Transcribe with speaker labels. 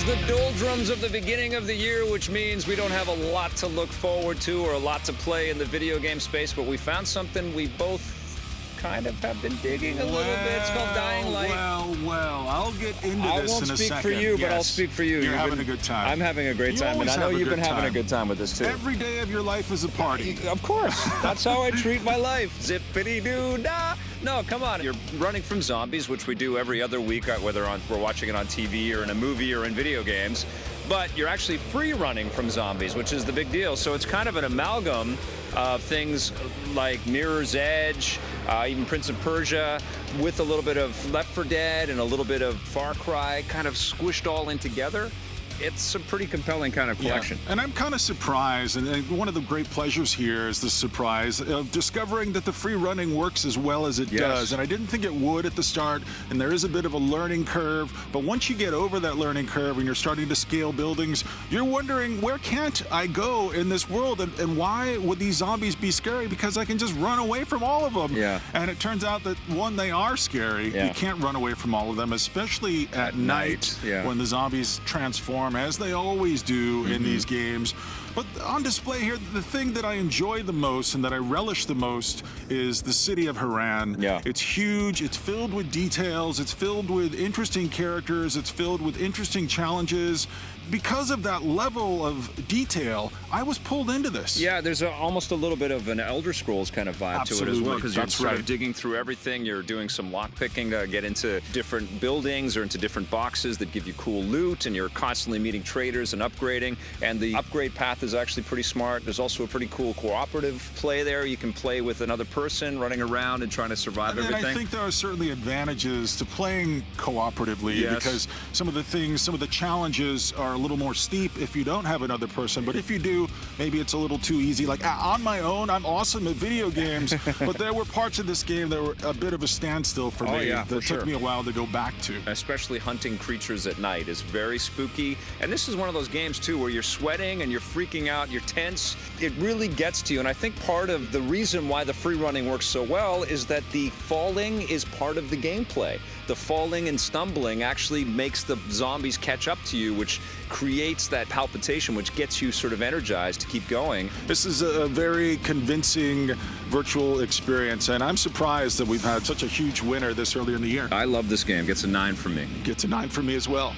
Speaker 1: the doldrums of the beginning of the year, which means we don't have a lot to look forward to or a lot to play in the video game space, but we found something we both kind of have been digging a little bit. It's called Dying Light.
Speaker 2: Well, I'll get into this in a second.
Speaker 1: I won't speak for you, but I'll speak for you.
Speaker 2: You're having a good time.
Speaker 1: I'm having a great time, and I know you've been having a good time with this, too.
Speaker 2: Every day of your life is a party.
Speaker 1: Of course. That's how I treat my life. Zippity-doo-dah. No, come on. You're running from zombies, which we do every other week, whether we're watching it on TV or in a movie or in video games. But you're actually free running from zombies, which is the big deal. So it's kind of an amalgam of things like Mirror's Edge, even Prince of Persia, with a little bit of Left 4 Dead and a little bit of Far Cry, kind of squished all in together. It's a pretty compelling kind of collection.
Speaker 2: Yeah. And I'm kind of surprised, and one of the great pleasures here is the surprise of discovering that the free running works as well as it does. And I didn't think it would at the start, and there is a bit of a learning curve, but once you get over that learning curve and you're starting to scale buildings, you're wondering, where can't I go in this world, and why would these zombies be scary? Because I can just run away from all of them.
Speaker 1: Yeah.
Speaker 2: And it turns out that, one, they are scary.
Speaker 1: Yeah.
Speaker 2: You can't run away from all of them, especially at night.
Speaker 1: Yeah.
Speaker 2: When the zombies transform, as they always do in these games. But on display here, the thing that I enjoy the most and that I relish the most is the city of Haran.
Speaker 1: Yeah.
Speaker 2: It's huge, it's filled with details, it's filled with interesting characters, it's filled with interesting challenges. Because of that level of detail, I was pulled into this.
Speaker 1: Yeah, there's almost a little bit of an Elder Scrolls kind of vibe to it as well, because you're sort of digging through everything. You're doing some lock picking to get into different buildings or into different boxes that give you cool loot, and you're constantly meeting traders and upgrading. And the upgrade path is actually pretty smart. There's also a pretty cool cooperative play there. You can play with another person running around and trying to survive everything.
Speaker 2: And I think there are certainly advantages to playing cooperatively, because some of the challenges are a little more steep if you don't have another person, but if you do, maybe it's a little too easy. Like, on my own, I'm awesome at video games, but there were parts of this game that were a bit of a standstill for me that took me a while to go back to.
Speaker 1: Especially hunting creatures at night is very spooky, and this is one of those games too where you're sweating and you're freaking out, you're tense. It really gets to you, and I think part of the reason why the free running works so well is that the falling is part of the gameplay. The falling and stumbling actually makes the zombies catch up to you, which creates that palpitation, which gets you sort of energized to keep going.
Speaker 2: This is a very convincing virtual experience, and I'm surprised that we've had such a huge winner this early in the year.
Speaker 1: I love this game. Gets a 9 from me.
Speaker 2: Gets a 9 from me as well.